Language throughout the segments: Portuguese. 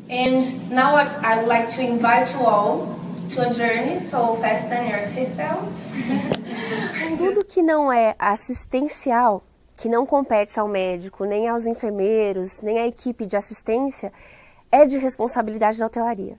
And now I would like to invite you all to a journey, so fasten your seatbelts. Tudo que não é assistencial, que não compete ao médico, nem aos enfermeiros, nem à equipe de assistência, é de responsabilidade da hotelaria.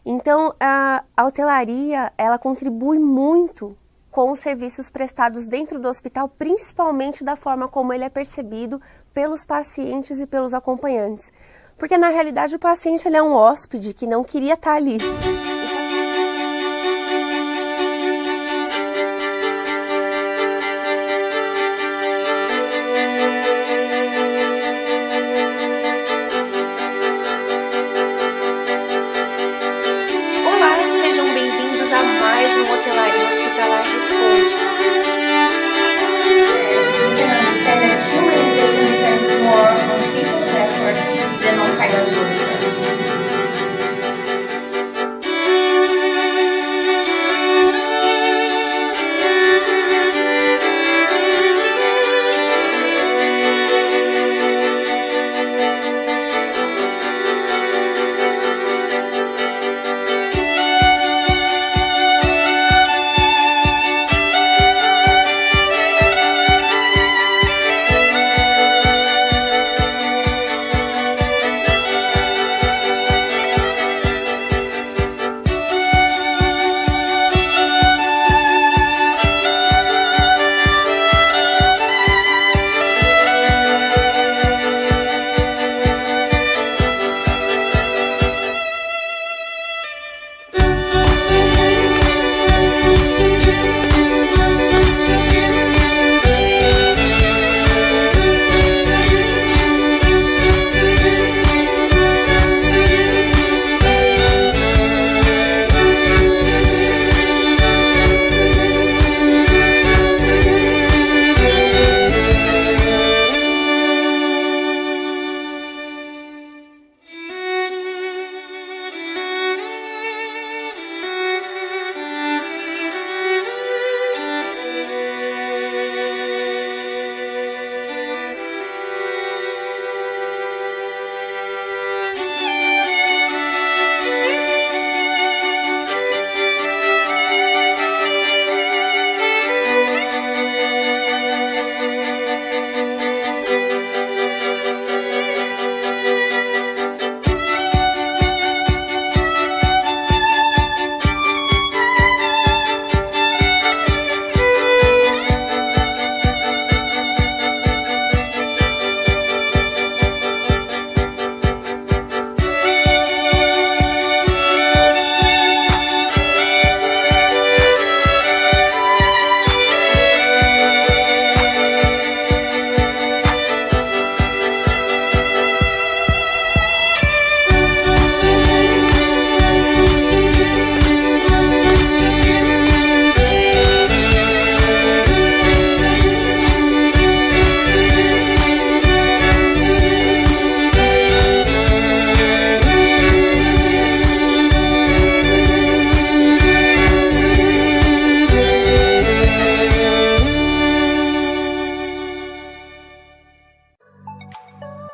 Então, a hotelaria, ela contribui muito com os serviços prestados dentro do hospital, principalmente da forma como ele é percebido pelos pacientes e pelos acompanhantes. Porque, na realidade, o paciente ele é um hóspede que não queria estar ali. Olá, sejam bem-vindos a mais um Hotelaria Hospitalar Responde. We can understand that humanization depends more on people's effort than on financial resources.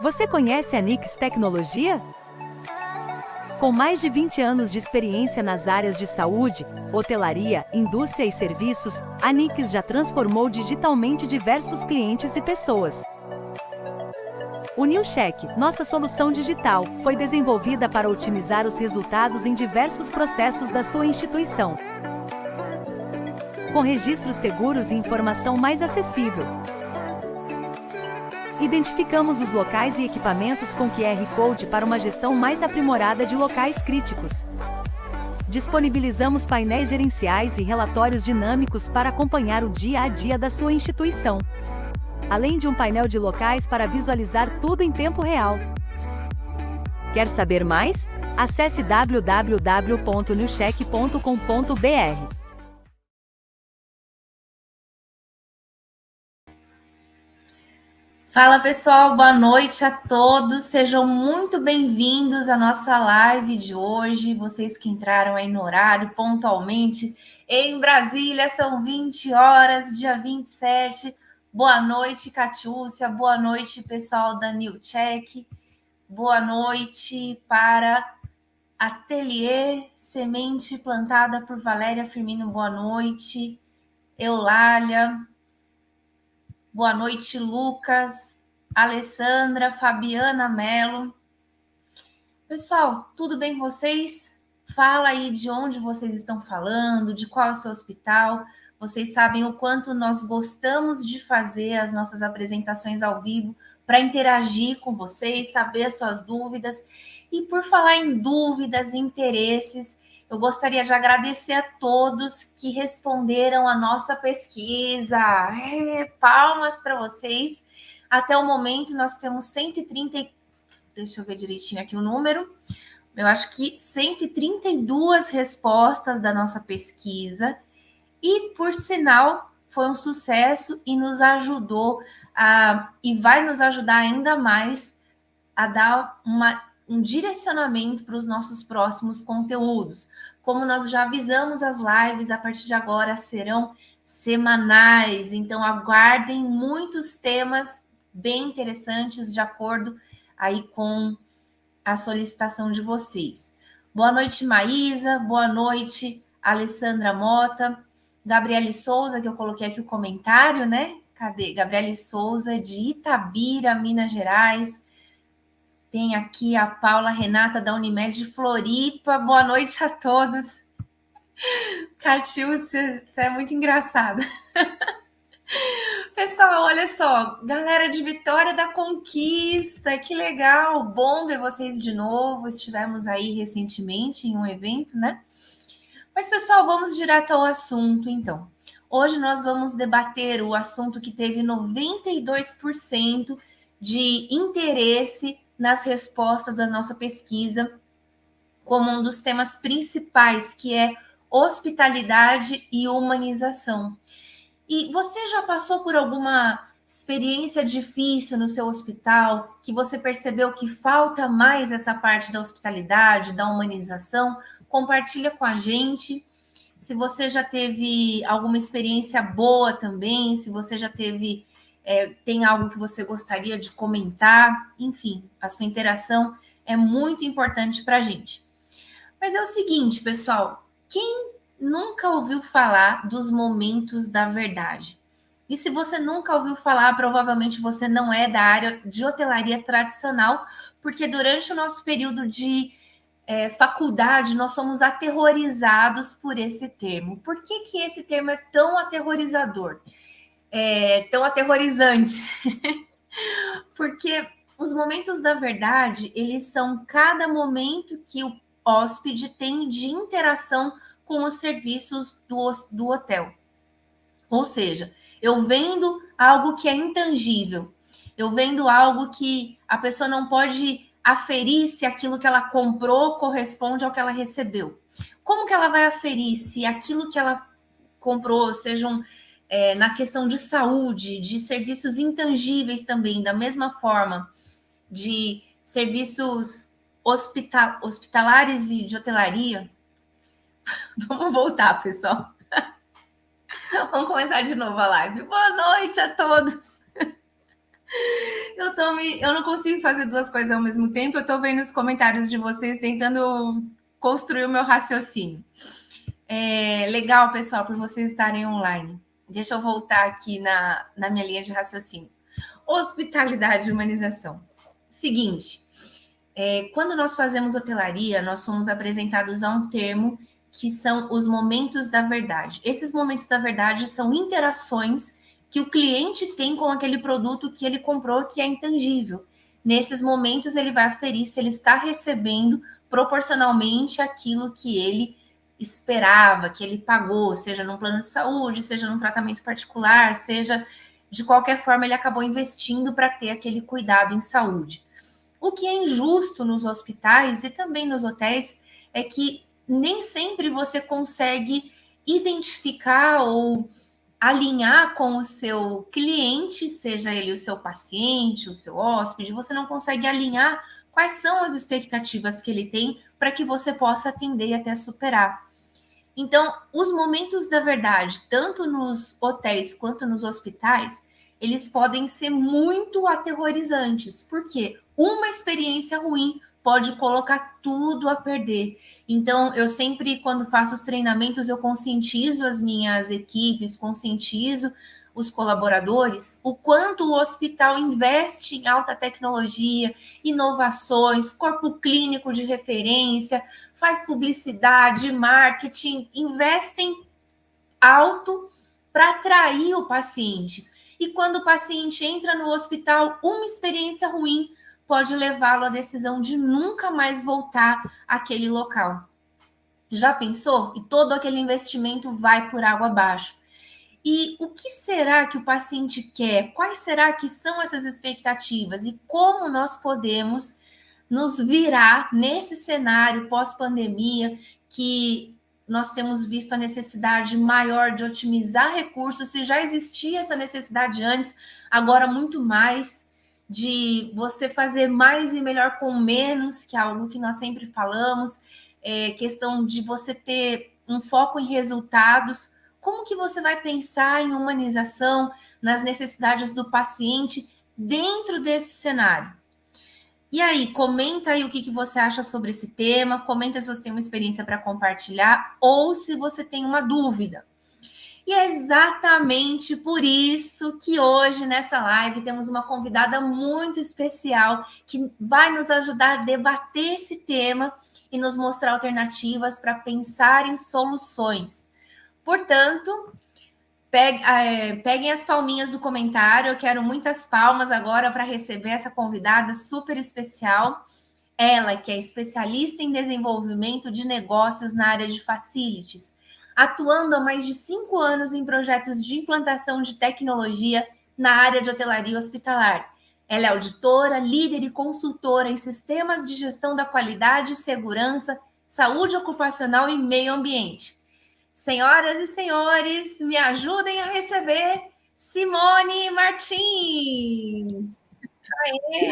Você conhece a Nix Tecnologia? Com mais de 20 anos de experiência nas áreas de saúde, hotelaria, indústria e serviços, a Nix já transformou digitalmente diversos clientes e pessoas. O NewCheck, nossa solução digital, foi desenvolvida para otimizar os resultados em diversos processos da sua instituição. Com registros seguros e informação mais acessível. Identificamos os locais e equipamentos com QR Code para uma gestão mais aprimorada de locais críticos. Disponibilizamos painéis gerenciais e relatórios dinâmicos para acompanhar o dia a dia da sua instituição. Além de um painel de locais para visualizar tudo em tempo real. Quer saber mais? Acesse www.newcheck.com.br. Fala pessoal, boa noite a todos, sejam muito bem-vindos à nossa live de hoje, vocês que entraram aí no horário pontualmente, em Brasília são 20 horas, dia 27, boa noite Catiúcia, boa noite pessoal da NewCheck, Boa noite para Ateliê Semente Plantada por Valéria Firmino. Boa noite. Eulália. Boa noite, Lucas. Alessandra, Fabiana Mello. Pessoal, tudo bem com vocês? Fala aí de onde vocês estão falando, de qual é o seu hospital. Vocês sabem o quanto nós gostamos de fazer as nossas apresentações ao vivo para interagir com vocês, saber as suas dúvidas. E por falar em dúvidas e interesses, eu gostaria de agradecer a todos que responderam a nossa pesquisa. Palmas para vocês. Até o momento, nós temos 130. Deixa eu ver direitinho aqui o número. Eu acho que 132 respostas da nossa pesquisa. E, por sinal, foi um sucesso e nos ajudou e vai nos ajudar ainda mais a dar um direcionamento para os nossos próximos conteúdos. Como nós já avisamos, as lives a partir de agora serão semanais, então aguardem muitos temas bem interessantes de acordo aí com a solicitação de vocês. Boa noite, Maísa. Boa noite, Alessandra Mota. Gabriele Souza, que eu coloquei aqui o comentário, né? Cadê? Gabriele Souza, de Itabira, Minas Gerais. Tem aqui a Paula Renata, da Unimed de Floripa. Boa noite a todos. Catil, você é muito engraçada. Pessoal, olha só, galera de Vitória da Conquista, que legal, bom ver vocês de novo. Estivemos aí recentemente em um evento, né? Mas, pessoal, vamos direto ao assunto, então. Hoje nós vamos debater o assunto que teve 92% de interesse nas respostas da nossa pesquisa, como um dos temas principais, que é hospitalidade e humanização. E você já passou por alguma experiência difícil no seu hospital, que você percebeu que falta mais essa parte da hospitalidade, da humanização? Compartilha com a gente. Se você já teve alguma experiência boa também, se você já teve, tem algo que você gostaria de comentar, enfim, a sua interação é muito importante para a gente. Mas é o seguinte, pessoal, quem nunca ouviu falar dos momentos da verdade? E se você nunca ouviu falar, provavelmente você não é da área de hotelaria tradicional, porque durante o nosso período de faculdade, nós somos aterrorizados por esse termo. Por que esse termo é tão aterrorizador? Tão aterrorizante? Porque os momentos da verdade, eles são cada momento que o hóspede tem de interação com os serviços do hotel. Ou seja, eu vendo algo que é intangível, eu vendo algo que a pessoa não pode aferir se aquilo que ela comprou corresponde ao que ela recebeu. Como que ela vai aferir se aquilo que ela comprou sejam na questão de saúde, de serviços intangíveis também, da mesma forma, de serviços hospitalares e de hotelaria? Vamos voltar, pessoal. Vamos começar de novo a live. Boa noite a todos. Eu não consigo fazer duas coisas ao mesmo tempo. Eu estou vendo os comentários de vocês tentando construir o meu raciocínio. Legal, pessoal, por vocês estarem online. Deixa eu voltar aqui na minha linha de raciocínio. Hospitalidade e humanização. Seguinte, quando nós fazemos hotelaria, nós somos apresentados a um termo que são os momentos da verdade. Esses momentos da verdade são interações que o cliente tem com aquele produto que ele comprou, que é intangível. Nesses momentos, ele vai aferir se ele está recebendo proporcionalmente aquilo que ele esperava, que ele pagou, seja num plano de saúde, seja num tratamento particular, seja de qualquer forma, ele acabou investindo para ter aquele cuidado em saúde. O que é injusto nos hospitais e também nos hotéis é que nem sempre você consegue identificar ou alinhar com o seu cliente, seja ele o seu paciente, o seu hóspede, você não consegue alinhar quais são as expectativas que ele tem para que você possa atender e até superar. Então, os momentos da verdade, tanto nos hotéis quanto nos hospitais, eles podem ser muito aterrorizantes. Por quê? uma experiência ruim pode colocar tudo a perder. Então, eu sempre, quando faço os treinamentos, eu conscientizo as minhas equipes, conscientizo os colaboradores, o quanto o hospital investe em alta tecnologia, inovações, corpo clínico de referência, faz publicidade, marketing, investem alto para atrair o paciente. E quando o paciente entra no hospital, uma experiência ruim pode levá-lo à decisão de nunca mais voltar àquele local. Já pensou? E todo aquele investimento vai por água abaixo. E o que será que o paciente quer? Quais será que são essas expectativas? E como nós podemos nos virar nesse cenário pós-pandemia que nós temos visto a necessidade maior de otimizar recursos, se já existia essa necessidade antes, agora muito mais, de você fazer mais e melhor com menos, que é algo que nós sempre falamos, questão de você ter um foco em resultados. Como que você vai pensar em humanização, nas necessidades do paciente dentro desse cenário? E aí, comenta aí o que você acha sobre esse tema, comenta se você tem uma experiência para compartilhar ou se você tem uma dúvida. E é exatamente por isso que hoje, nessa live, temos uma convidada muito especial que vai nos ajudar a debater esse tema e nos mostrar alternativas para pensar em soluções. Portanto, peguem as palminhas do comentário. Eu quero muitas palmas agora para receber essa convidada super especial. Ela, que é especialista em desenvolvimento de negócios na área de facilities, atuando há mais de 5 anos em projetos de implantação de tecnologia na área de hotelaria hospitalar. Ela é auditora, líder e consultora em sistemas de gestão da qualidade, segurança, saúde ocupacional e meio ambiente. Senhoras e senhores, me ajudem a receber Simone Martins. Aê!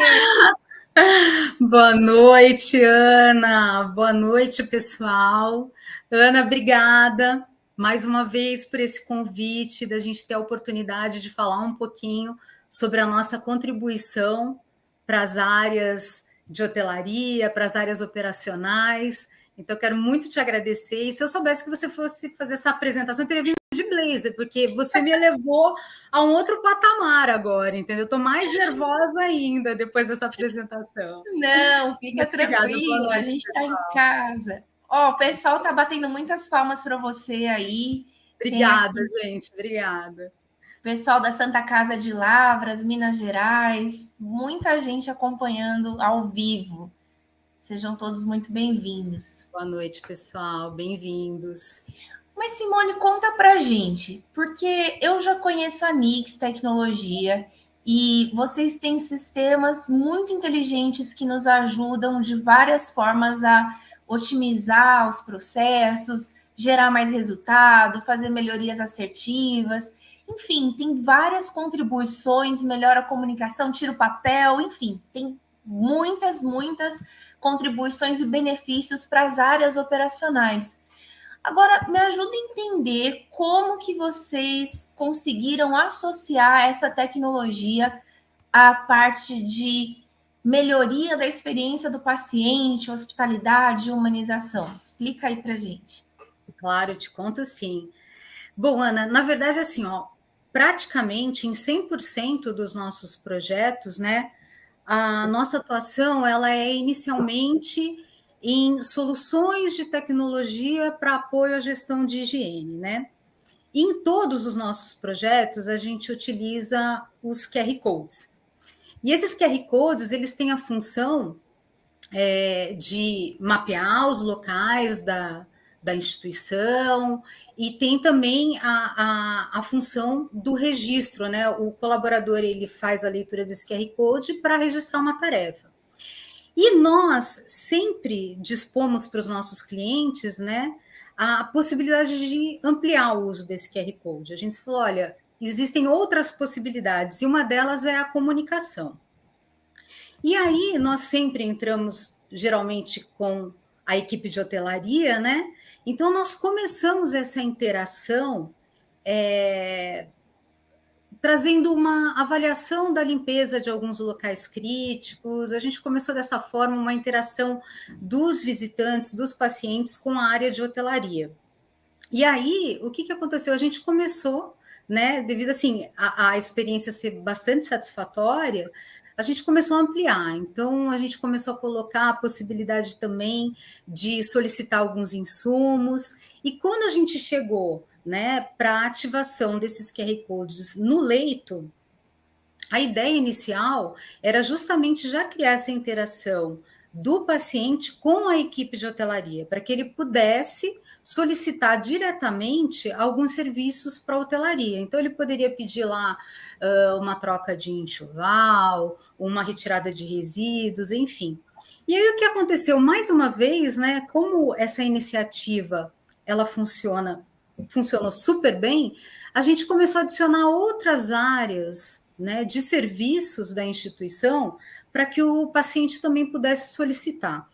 Boa noite, Ana. Boa noite, pessoal. Ana, obrigada mais uma vez por esse convite, da gente ter a oportunidade de falar um pouquinho sobre a nossa contribuição para as áreas de hotelaria, para as áreas operacionais. Então, eu quero muito te agradecer. E se eu soubesse que você fosse fazer essa apresentação, eu teria vindo de blazer, porque você me levou a um outro patamar agora, entendeu? Eu estou mais nervosa ainda depois dessa apresentação. Não, fica tranquilo, a gente está em casa. Ó, o pessoal está batendo muitas palmas para você aí. Obrigada, gente, obrigada. Pessoal da Santa Casa de Lavras, Minas Gerais, muita gente acompanhando ao vivo. Sejam todos muito bem-vindos. Boa noite, pessoal, bem-vindos. Mas, Simone, conta pra gente, porque eu já conheço a Nix Tecnologia e vocês têm sistemas muito inteligentes que nos ajudam de várias formas a otimizar os processos, gerar mais resultado, fazer melhorias assertivas. Enfim, tem várias contribuições, melhora a comunicação, tira o papel, enfim, tem muitas contribuições e benefícios para as áreas operacionais. Agora, me ajuda a entender como que vocês conseguiram associar essa tecnologia à parte de melhoria da experiência do paciente, hospitalidade, humanização. Explica aí para gente. Claro, eu te conto sim. Bom, Ana, na verdade, assim, ó, praticamente em 100% dos nossos projetos, né, a nossa atuação ela é inicialmente em soluções de tecnologia para apoio à gestão de higiene, né? E em todos os nossos projetos, a gente utiliza os QR Codes. E esses QR Codes, eles têm a função de mapear os locais da instituição e tem também a função do registro, né? O colaborador ele faz a leitura desse QR Code para registrar uma tarefa. E nós sempre dispomos para os nossos clientes, né, a possibilidade de ampliar o uso desse QR Code. A gente falou, olha, existem outras possibilidades e uma delas é a comunicação. E aí nós sempre entramos, geralmente, com a equipe de hotelaria, né? Então nós começamos essa interação trazendo uma avaliação da limpeza de alguns locais críticos. A gente começou dessa forma uma interação dos visitantes, dos pacientes com a área de hotelaria. E aí, o que aconteceu? A gente começou, né, devido assim, a experiência ser bastante satisfatória, a gente começou a ampliar. Então, a gente começou a colocar a possibilidade também de solicitar alguns insumos. E quando a gente chegou, né, para a ativação desses QR Codes no leito, a ideia inicial era justamente já criar essa interação do paciente com a equipe de hotelaria, para que ele pudesse solicitar diretamente alguns serviços para a hotelaria. Então, ele poderia pedir lá uma troca de enxoval, uma retirada de resíduos, enfim. E aí, o que aconteceu? Mais uma vez, né, como essa iniciativa ela funcionou super bem, a gente começou a adicionar outras áreas, né, de serviços da instituição para que o paciente também pudesse solicitar.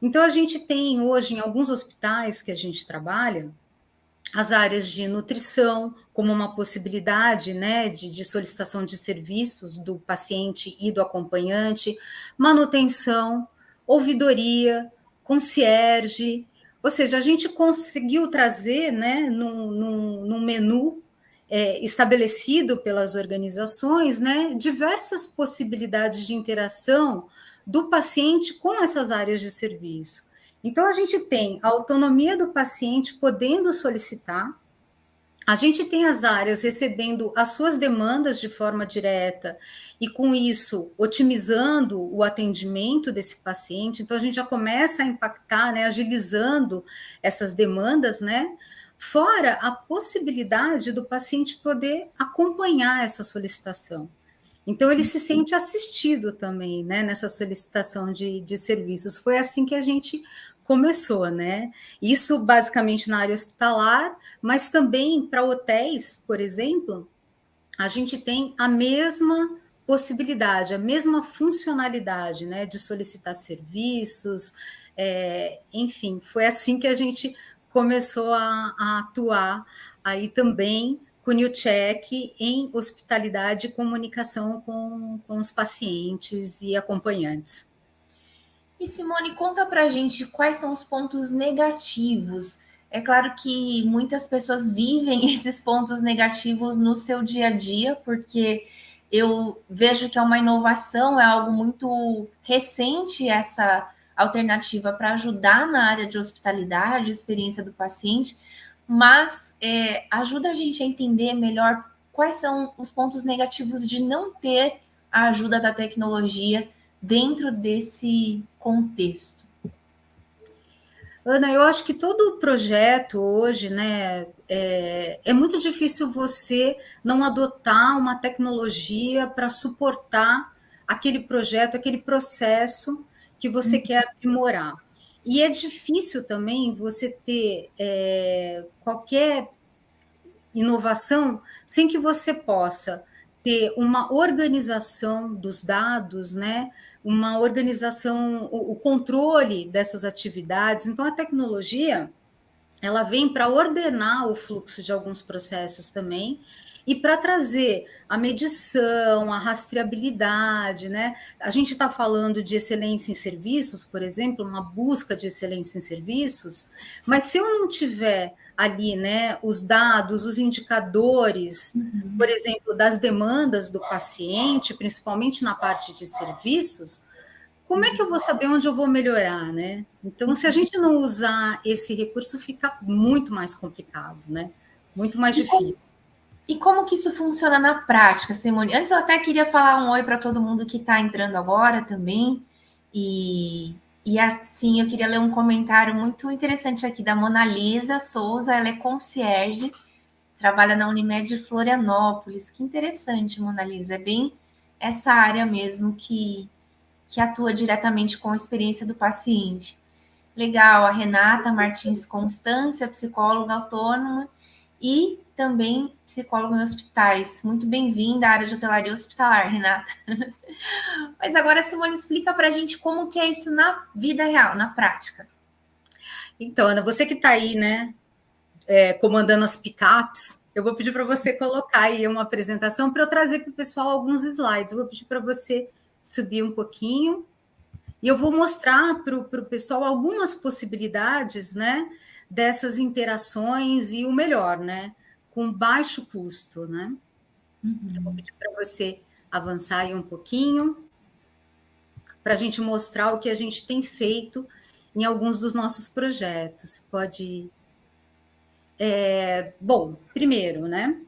Então, a gente tem hoje, em alguns hospitais que a gente trabalha, as áreas de nutrição, como uma possibilidade, né, de solicitação de serviços do paciente e do acompanhante, manutenção, ouvidoria, concierge, ou seja, a gente conseguiu trazer, né, num menu estabelecido pelas organizações, né, diversas possibilidades de interação do paciente com essas áreas de serviço. Então, a gente tem a autonomia do paciente podendo solicitar, a gente tem as áreas recebendo as suas demandas de forma direta e, com isso, otimizando o atendimento desse paciente. Então, a gente já começa a impactar, né, agilizando essas demandas, né? Fora a possibilidade do paciente poder acompanhar essa solicitação. Então, ele se sente assistido também, né, nessa solicitação de serviços. Foi assim que a gente começou, né? Isso basicamente na área hospitalar, mas também para hotéis, por exemplo, a gente tem a mesma possibilidade, a mesma funcionalidade, né, de solicitar serviços, enfim, foi assim que a gente começou a atuar aí também com o NewCheck em hospitalidade e comunicação com os pacientes e acompanhantes. E Simone, conta pra gente quais são os pontos negativos. É claro que muitas pessoas vivem esses pontos negativos no seu dia a dia, porque eu vejo que é uma inovação, é algo muito recente essa alternativa para ajudar na área de hospitalidade, experiência do paciente, mas ajuda a gente a entender melhor quais são os pontos negativos de não ter a ajuda da tecnologia dentro desse contexto. Ana, eu acho que todo projeto hoje, né, é muito difícil você não adotar uma tecnologia para suportar aquele projeto, aquele processo que você quer aprimorar. E é difícil também você ter qualquer inovação sem que você possa ter uma organização dos dados, né? Uma organização, o controle dessas atividades. Então, a tecnologia, ela vem para ordenar o fluxo de alguns processos também e para trazer a medição, a rastreabilidade, né? A gente está falando de excelência em serviços, por exemplo, uma busca de excelência em serviços, mas se eu não tiver ali, né, os dados, os indicadores, por exemplo, das demandas do paciente, principalmente na parte de serviços, como é que eu vou saber onde eu vou melhorar, né? Então, se a gente não usar esse recurso, fica muito mais complicado, né? Muito mais difícil. E como que isso funciona na prática, Simone? Antes eu até queria falar um oi para todo mundo que está entrando agora também. E assim, eu queria ler um comentário muito interessante aqui da Mona Lisa Souza, ela é concierge, trabalha na Unimed de Florianópolis. Que interessante, Mona Lisa, é bem essa área mesmo que atua diretamente com a experiência do paciente. Legal, a Renata Martins Constância, psicóloga autônoma e também psicóloga em hospitais. Muito bem-vinda à área de hotelaria hospitalar, Renata. Mas agora, Simone, explica para a gente como que é isso na vida real, na prática. Então, Ana, você que está aí, né, comandando as picapes, Eu vou pedir para você colocar aí uma apresentação para eu trazer para o pessoal alguns slides. Eu vou pedir para você subir um pouquinho e eu vou mostrar para o pessoal algumas possibilidades, né, dessas interações e o melhor, né, com baixo custo, né? Eu vou pedir para você avançar aí um pouquinho para a gente mostrar o que a gente tem feito em alguns dos nossos projetos. Pode. Bom, primeiro, né?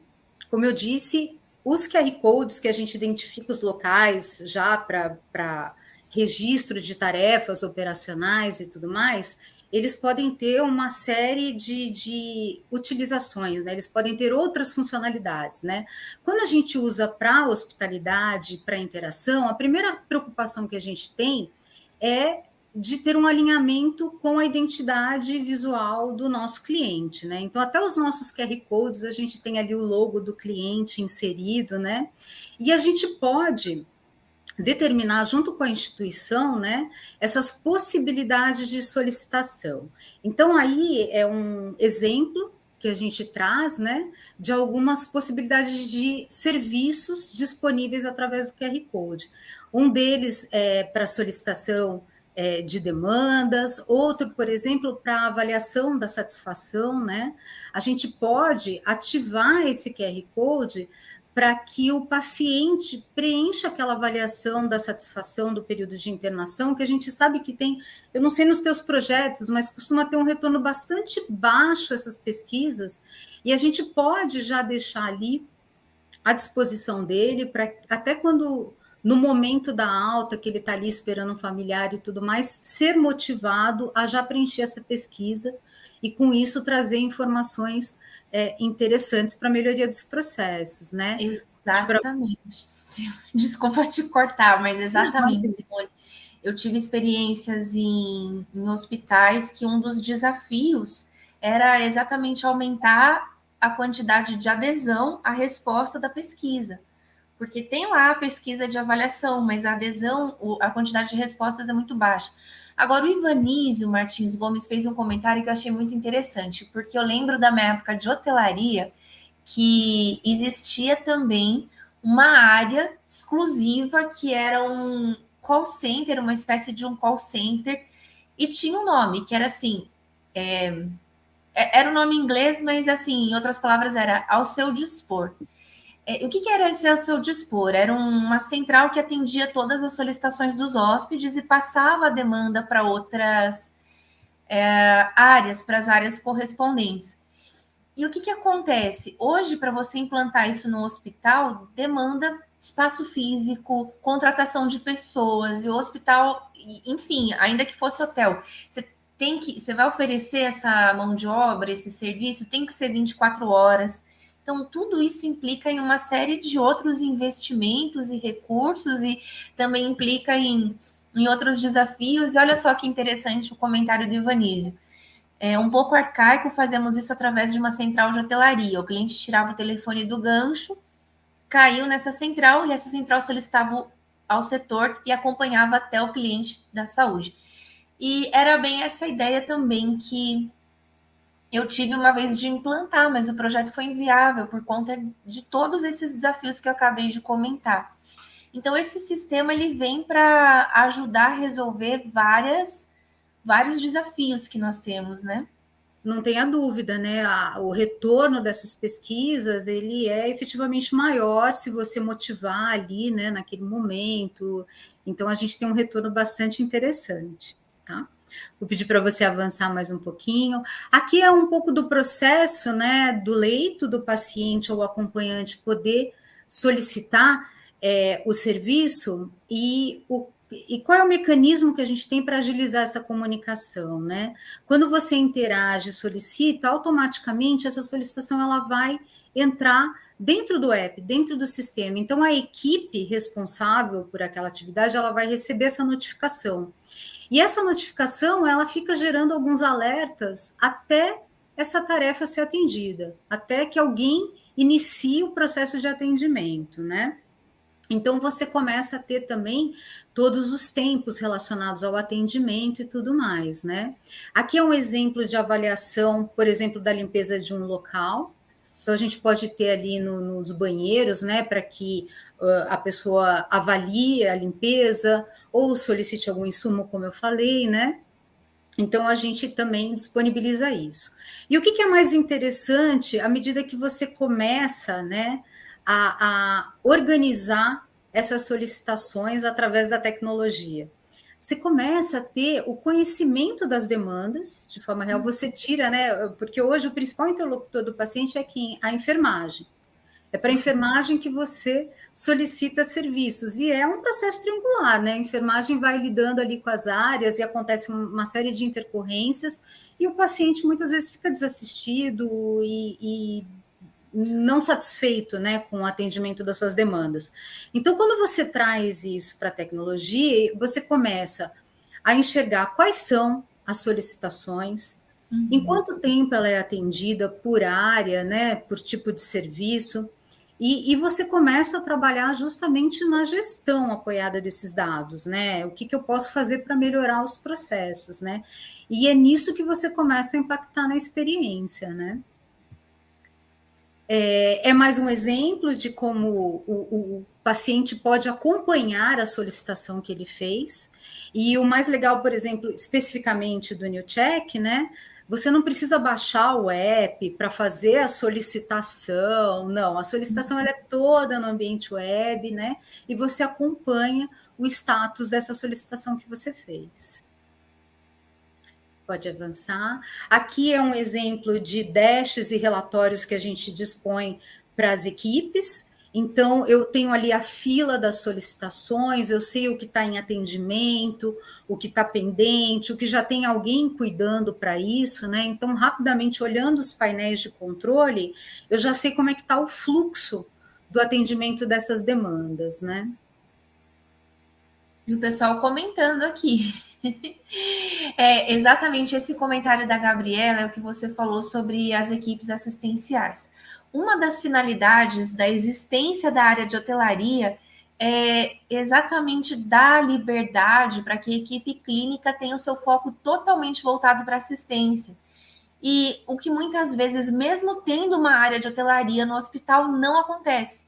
Como eu disse, os QR Codes que a gente identifica os locais já para registro de tarefas operacionais e tudo mais, eles podem ter uma série de utilizações, né? Eles podem ter outras funcionalidades, né? Quando a gente usa para hospitalidade, para interação, a primeira preocupação que a gente tem é de ter um alinhamento com a identidade visual do nosso cliente, né? Então, até os nossos QR Codes, a gente tem ali o logo do cliente inserido, né? E a gente pode determinar, junto com a instituição, né, essas possibilidades de solicitação. Então, aí é um exemplo que a gente traz, né, de algumas possibilidades de serviços disponíveis através do QR Code. Um deles é para solicitação de demandas, outro, por exemplo, para avaliação da satisfação, né? A gente pode ativar esse QR Code para que o paciente preencha aquela avaliação da satisfação do período de internação, que a gente sabe que tem, eu não sei nos teus projetos, mas costuma ter um retorno bastante baixo essas pesquisas, e a gente pode já deixar ali à disposição dele, para até quando, no momento da alta, que ele está ali esperando um familiar e tudo mais, ser motivado a já preencher essa pesquisa, e com isso trazer informações interessantes para a melhoria dos processos, né? Exatamente. Desculpa te cortar, mas exatamente, Simone. Eu tive experiências em hospitais que um dos desafios era exatamente aumentar a quantidade de adesão à resposta da pesquisa. Porque tem lá a pesquisa de avaliação, mas a adesão, a quantidade de respostas é muito baixa. Agora, o Ivanísio Martins Gomes fez um comentário que eu achei muito interessante, porque eu lembro da minha época de hotelaria que existia também uma área exclusiva que era um call center, uma espécie de um call center, e tinha um nome que era assim, era um nome em inglês, mas assim, em outras palavras, era ao seu dispor. O que era esse ao seu dispor? Era uma central que atendia todas as solicitações dos hóspedes e passava a demanda para outras áreas, para as áreas correspondentes. E o que acontece? Hoje, para você implantar isso no hospital, demanda espaço físico, contratação de pessoas, e o hospital, enfim, ainda que fosse hotel, você vai oferecer essa mão de obra, esse serviço, tem que ser 24 horas. Então, tudo isso implica em uma série de outros investimentos e recursos, e também implica em outros desafios. E olha só que interessante o comentário do Ivanísio. É um pouco arcaico, fazemos isso através de uma central de hotelaria. O cliente tirava o telefone do gancho, caiu nessa central, e essa central solicitava ao setor e acompanhava até o cliente da saúde. E era bem essa ideia também que eu tive uma vez de implantar, mas o projeto foi inviável por conta de todos esses desafios que eu acabei de comentar. Então, esse sistema ele vem para ajudar a resolver vários desafios que nós temos, né? Não tenha dúvida, né? O retorno dessas pesquisas ele é efetivamente maior se você motivar ali, né, naquele momento. Então, a gente tem um retorno bastante interessante, tá? Vou pedir para você avançar mais um pouquinho. Aqui é um pouco do processo, né, do leito do paciente ou acompanhante poder solicitar o serviço e qual é o mecanismo que a gente tem para agilizar essa comunicação, né? Quando você interage, solicita, automaticamente essa solicitação ela vai entrar dentro do app, dentro do sistema. Então, a equipe responsável por aquela atividade, ela vai receber essa notificação. E essa notificação, ela fica gerando alguns alertas até essa tarefa ser atendida, até que alguém inicie o processo de atendimento, né? Então, você começa a ter também todos os tempos relacionados ao atendimento e tudo mais, né? Aqui é um exemplo de avaliação, por exemplo, da limpeza de um local. Então, a gente pode ter ali nos banheiros, né, para que a pessoa avalie a limpeza ou solicite algum insumo, como eu falei, né? Então, a gente também disponibiliza isso. E o que é mais interessante, à medida que você começa, né, a organizar essas solicitações através da tecnologia? Você começa a ter o conhecimento das demandas de forma real, você tira, né? Porque hoje o principal interlocutor do paciente é quem? A enfermagem. É para a enfermagem que você solicita serviços, e é um processo triangular, né? A enfermagem vai lidando ali com as áreas e acontece uma série de intercorrências, e o paciente muitas vezes fica desassistido e não satisfeito, né, com o atendimento das suas demandas. Então, quando você traz isso para a tecnologia, você começa a enxergar quais são as solicitações, em quanto tempo ela é atendida por área, né, por tipo de serviço, e você começa a trabalhar justamente na gestão apoiada desses dados, né? O que eu posso fazer para melhorar os processos, né? E é nisso que você começa a impactar na experiência, né? É mais um exemplo de como o paciente pode acompanhar a solicitação que ele fez. E o mais legal, por exemplo, especificamente do NewCheck, né? Você não precisa baixar o app para fazer a solicitação, não. A solicitação ela é toda no ambiente web, né? E você acompanha o status dessa solicitação que você fez. Pode avançar. Aqui é um exemplo de dashes e relatórios que a gente dispõe para as equipes. Então, eu tenho ali a fila das solicitações, eu sei o que está em atendimento, o que está pendente, o que já tem alguém cuidando para isso, né? Então, rapidamente, olhando os painéis de controle, eu já sei como é que está o fluxo do atendimento dessas demandas, né? E o pessoal comentando aqui. É exatamente esse comentário da Gabriela é o que você falou sobre as equipes assistenciais. Uma das finalidades da existência da área de hotelaria é exatamente dar liberdade para que a equipe clínica tenha o seu foco totalmente voltado para assistência. E o que muitas vezes, mesmo tendo uma área de hotelaria no hospital, não acontece.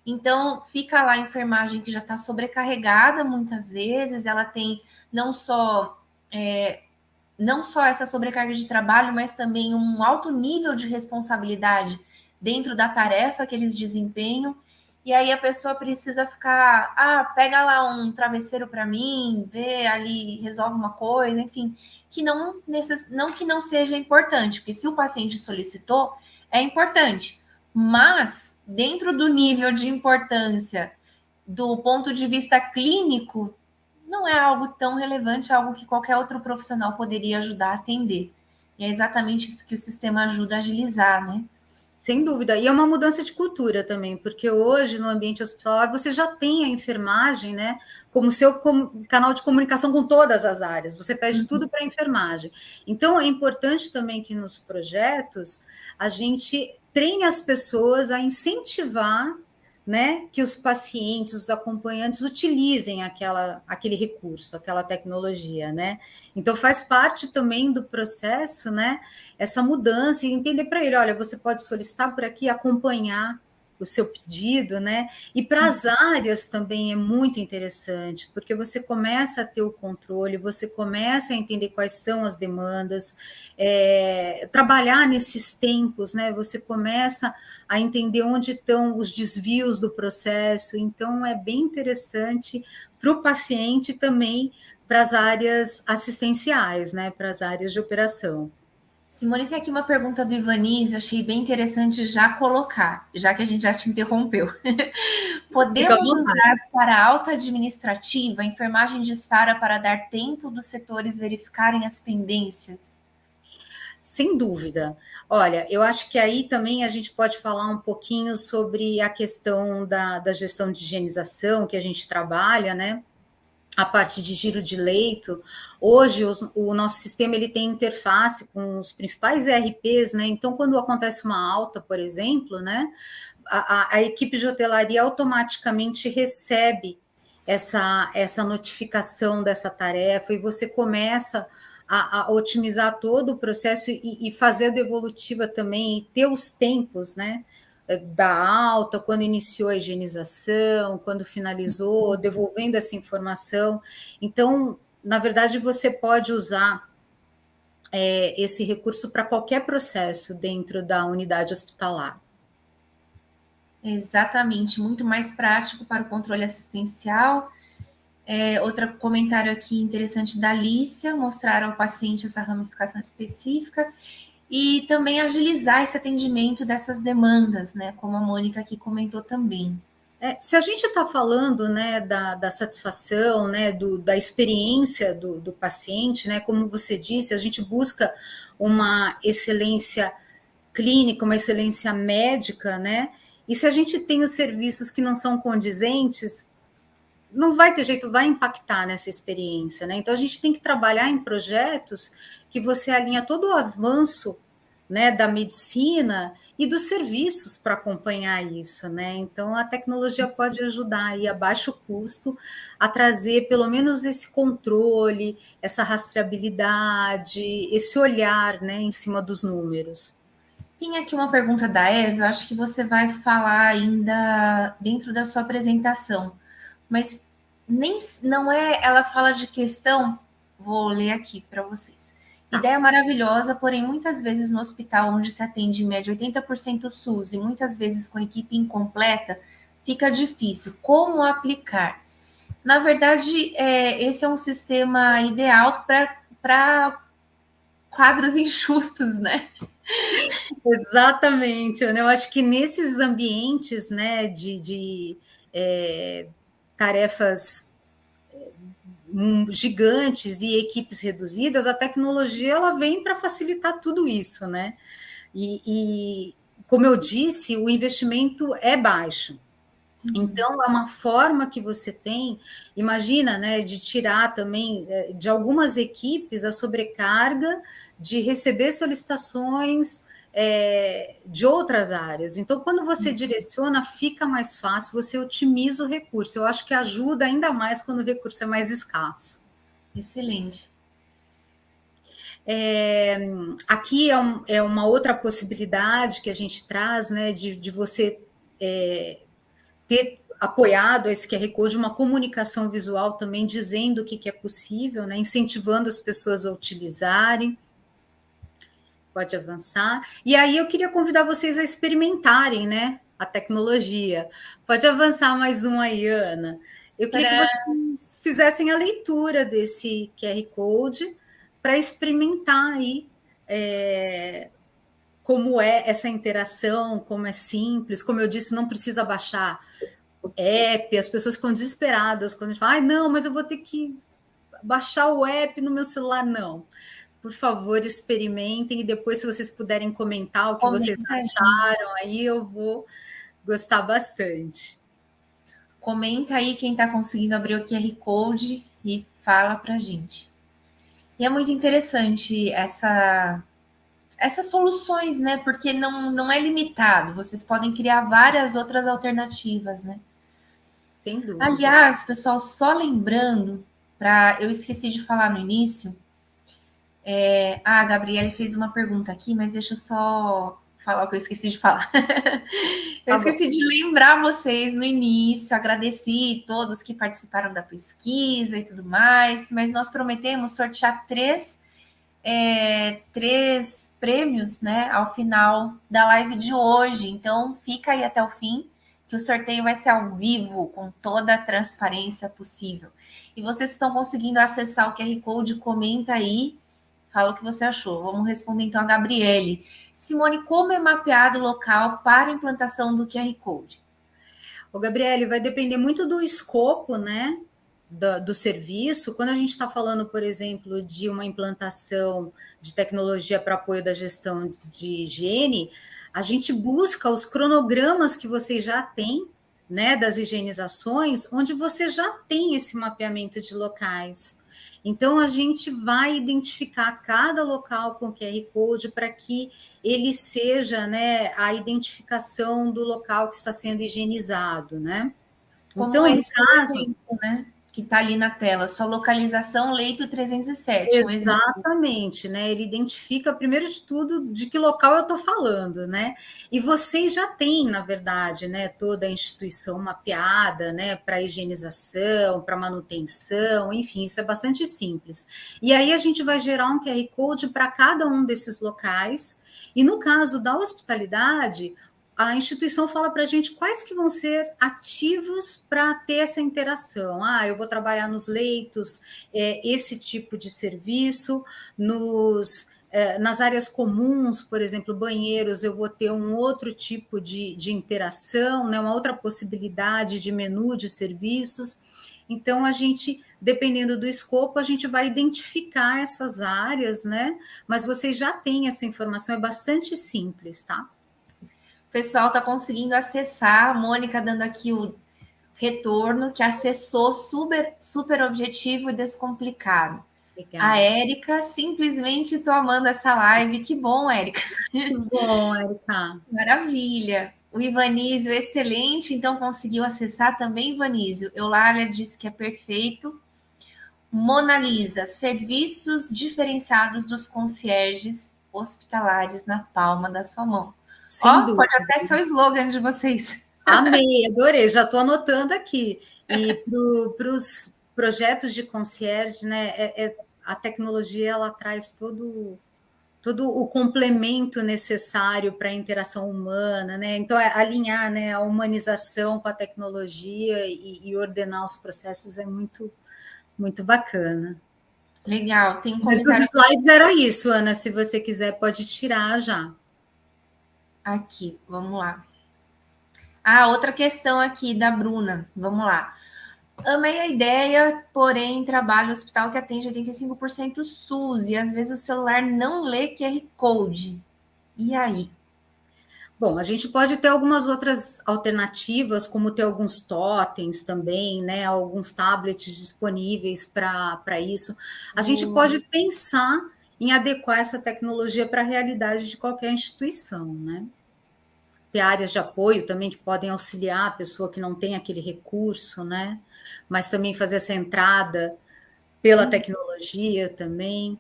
Então, fica lá a enfermagem que já está sobrecarregada muitas vezes, ela tem não só não só essa sobrecarga de trabalho, mas também um alto nível de responsabilidade dentro da tarefa que eles desempenham. E aí a pessoa precisa ficar, pega lá um travesseiro para mim, vê ali, resolve uma coisa, enfim, que não que não seja importante, porque se o paciente solicitou, é importante. Mas dentro do nível de importância do ponto de vista clínico, não é algo tão relevante, é algo que qualquer outro profissional poderia ajudar a atender. E é exatamente isso que o sistema ajuda a agilizar, né? Sem dúvida. E é uma mudança de cultura também, porque hoje no ambiente hospitalar você já tem a enfermagem, né, como seu canal de comunicação com todas as áreas. Você pede tudo para a enfermagem. Então é importante também que nos projetos a gente treine as pessoas a incentivar, né, que os pacientes, os acompanhantes utilizem aquele recurso, aquela tecnologia, né? Então faz parte também do processo, né, essa mudança e entender para ele, olha, você pode solicitar por aqui, acompanhar o seu pedido, né? E para as áreas também é muito interessante, porque você começa a ter o controle, você começa a entender quais são as demandas, trabalhar nesses tempos, né? Você começa a entender onde estão os desvios do processo, então é bem interessante para o paciente também, para as áreas assistenciais, né? Para as áreas de operação. Simone, tem aqui uma pergunta do Ivanísio, achei bem interessante já colocar, já que a gente já te interrompeu. Podemos usar para a alta administrativa, a enfermagem dispara para dar tempo dos setores verificarem as pendências? Sem dúvida. Olha, eu acho que aí também a gente pode falar um pouquinho sobre a questão da gestão de higienização que a gente trabalha, né? A parte de giro de leito. Hoje, o nosso sistema ele tem interface com os principais ERPs, né? Então, quando acontece uma alta, por exemplo, né? A equipe de hotelaria automaticamente recebe essa notificação dessa tarefa e você começa a otimizar todo o processo e fazer a devolutiva também, e ter os tempos, né? Da alta, quando iniciou a higienização, quando finalizou, devolvendo essa informação. Então, na verdade, você pode usar esse recurso para qualquer processo dentro da unidade hospitalar. Exatamente, muito mais prático para o controle assistencial. Outro comentário aqui interessante da Alicia, mostrar ao paciente essa ramificação específica e também agilizar esse atendimento dessas demandas, né? Como a Mônica aqui comentou também. Se a gente está falando, né, da satisfação, né, da experiência do paciente, né, como você disse, a gente busca uma excelência clínica, uma excelência médica, né, e se a gente tem os serviços que não são condizentes, não vai ter jeito, vai impactar nessa experiência, né? Então a gente tem que trabalhar em projetos que você alinha todo o avanço, né, da medicina e dos serviços para acompanhar isso, né? Então a tecnologia pode ajudar aí a baixo custo a trazer pelo menos esse controle, essa rastreabilidade, esse olhar, né, em cima dos números. Tem aqui uma pergunta da Eva, eu acho que você vai falar ainda dentro da sua apresentação, mas nem não é, ela fala de questão, vou ler aqui para vocês. Ideia maravilhosa, porém muitas vezes no hospital onde se atende em média 80% SUS e muitas vezes com equipe incompleta, fica difícil. Como aplicar? Na verdade, esse é um sistema ideal para quadros enxutos, né? Exatamente, né? Eu acho que nesses ambientes, né, de tarefas gigantes e equipes reduzidas, a tecnologia ela vem para facilitar tudo isso, né? E como eu disse, o investimento é baixo. Então, é uma forma que você tem, imagina, né, de tirar também de algumas equipes a sobrecarga de receber solicitações de outras áreas. Então, quando você direciona, fica mais fácil, você otimiza o recurso. Eu acho que ajuda ainda mais quando o recurso é mais escasso. Excelente. Aqui é uma outra possibilidade que a gente traz, né, de você ter apoiado esse QR Code uma comunicação visual também dizendo o que é possível, né, incentivando as pessoas a utilizarem. Pode avançar. E aí eu queria convidar vocês a experimentarem, né, a tecnologia. Pode avançar mais um aí, Ana. Eu queria que vocês fizessem a leitura desse QR Code para experimentar aí como é essa interação, como é simples. Como eu disse, não precisa baixar app, as pessoas ficam desesperadas quando a gente fala, ai, não, mas eu vou ter que baixar o app no meu celular. Não. Por favor, experimentem e depois, se vocês puderem comentar o que vocês acharam, aí eu vou gostar bastante. Comenta aí quem está conseguindo abrir o QR Code e fala para a gente. E é muito interessante essas soluções, né? Porque não é limitado, vocês podem criar várias outras alternativas, né? Sem dúvida. Aliás, pessoal, só lembrando, eu esqueci de falar no início, a Gabriele fez uma pergunta aqui, mas deixa eu só falar o que eu esqueci de falar. Eu esqueci de lembrar vocês no início, agradeci todos que participaram da pesquisa e tudo mais, mas nós prometemos sortear três prêmios, né, ao final da live de hoje. Então, fica aí até o fim, que o sorteio vai ser ao vivo, com toda a transparência possível. E vocês que estão conseguindo acessar o QR Code, comenta aí, fala o que você achou. Vamos responder então a Gabriele. Simone, como é mapeado o local para a implantação do QR Code? Ô, Gabriele, vai depender muito do escopo, né, do serviço. Quando a gente está falando, por exemplo, de uma implantação de tecnologia para apoio da gestão de higiene, a gente busca os cronogramas que você já tem, né, das higienizações, onde você já tem esse mapeamento de locais. Então, a gente vai identificar cada local com QR Code para que ele seja, né, a identificação do local que está sendo higienizado, né? Como então, esse exemplo, né? que está ali na tela, sua localização, leito 307. Exatamente, né? Ele identifica, primeiro de tudo, de que local eu estou falando, né? E vocês já têm, na verdade, né, toda a instituição mapeada, né, para higienização, para manutenção, enfim, isso é bastante simples. E aí a gente vai gerar um QR Code para cada um desses locais, e no caso da hospitalidade, a instituição fala para a gente quais que vão ser ativos para ter essa interação. Eu vou trabalhar nos leitos, esse tipo de serviço, nas áreas comuns, por exemplo, banheiros, eu vou ter um outro tipo de interação, né, uma outra possibilidade de menu de serviços. Então, a gente, dependendo do escopo, a gente vai identificar essas áreas, né? Mas vocês já têm essa informação, é bastante simples, tá? O pessoal está conseguindo acessar, a Mônica dando aqui o retorno, que acessou super objetivo e descomplicado. Legal. A Érica, simplesmente estou amando essa live. Que bom, Érica. Que bom, Érica. Maravilha. O Ivanísio, excelente, então conseguiu acessar também, Ivanísio. Eulália disse que é perfeito. Mona Lisa, serviços diferenciados dos concierges hospitalares na palma da sua mão. Pode até ser o slogan de vocês. Amei, adorei, já estou anotando aqui. E para os projetos de concierge, né, a tecnologia ela traz todo o complemento necessário para a interação humana, né? Então, alinhar, né, a humanização com a tecnologia e ordenar os processos é muito, muito bacana. Legal, tem Mas os slides eram isso, Ana, se você quiser pode tirar já. Aqui, vamos lá. Outra questão aqui da Bruna, vamos lá. Amei a ideia, porém trabalho no hospital que atende 85% SUS e às vezes o celular não lê QR Code. E aí? Bom, a gente pode ter algumas outras alternativas, como ter alguns totens também, né? Alguns tablets disponíveis para isso. A gente pode pensar em adequar essa tecnologia para a realidade de qualquer instituição, né? Ter áreas de apoio também que podem auxiliar a pessoa que não tem aquele recurso, né? Mas também fazer essa entrada pela tecnologia também.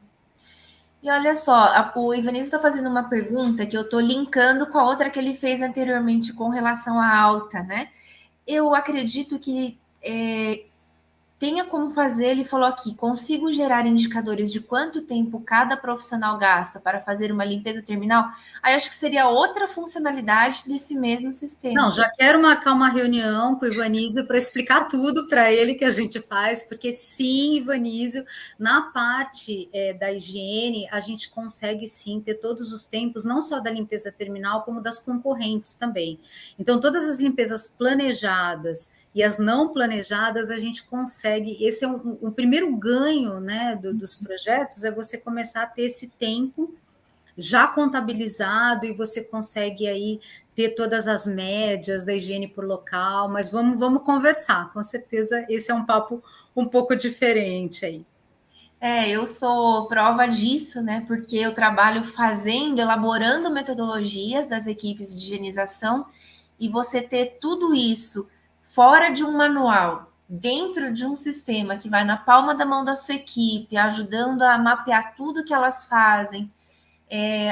E olha só, o Ivanísio está fazendo uma pergunta que eu estou linkando com a outra que ele fez anteriormente com relação à alta, né? Eu acredito que tenha como fazer, ele falou aqui, consigo gerar indicadores de quanto tempo cada profissional gasta para fazer uma limpeza terminal? Aí acho que seria outra funcionalidade desse mesmo sistema. Não, já quero marcar uma reunião com o Ivanísio para explicar tudo para ele que a gente faz, porque sim, Ivanísio, na parte da higiene, a gente consegue sim ter todos os tempos, não só da limpeza terminal, como das concorrentes também. Então, todas as limpezas planejadas e as não planejadas, a gente consegue, esse é um primeiro ganho, né, dos projetos, é você começar a ter esse tempo já contabilizado e você consegue aí ter todas as médias da higiene por local, mas vamos conversar, com certeza esse é um papo um pouco diferente aí. Eu sou prova disso, né? Porque eu trabalho elaborando metodologias das equipes de higienização, e você ter tudo isso fora de um manual, dentro de um sistema que vai na palma da mão da sua equipe, ajudando a mapear tudo que elas fazem,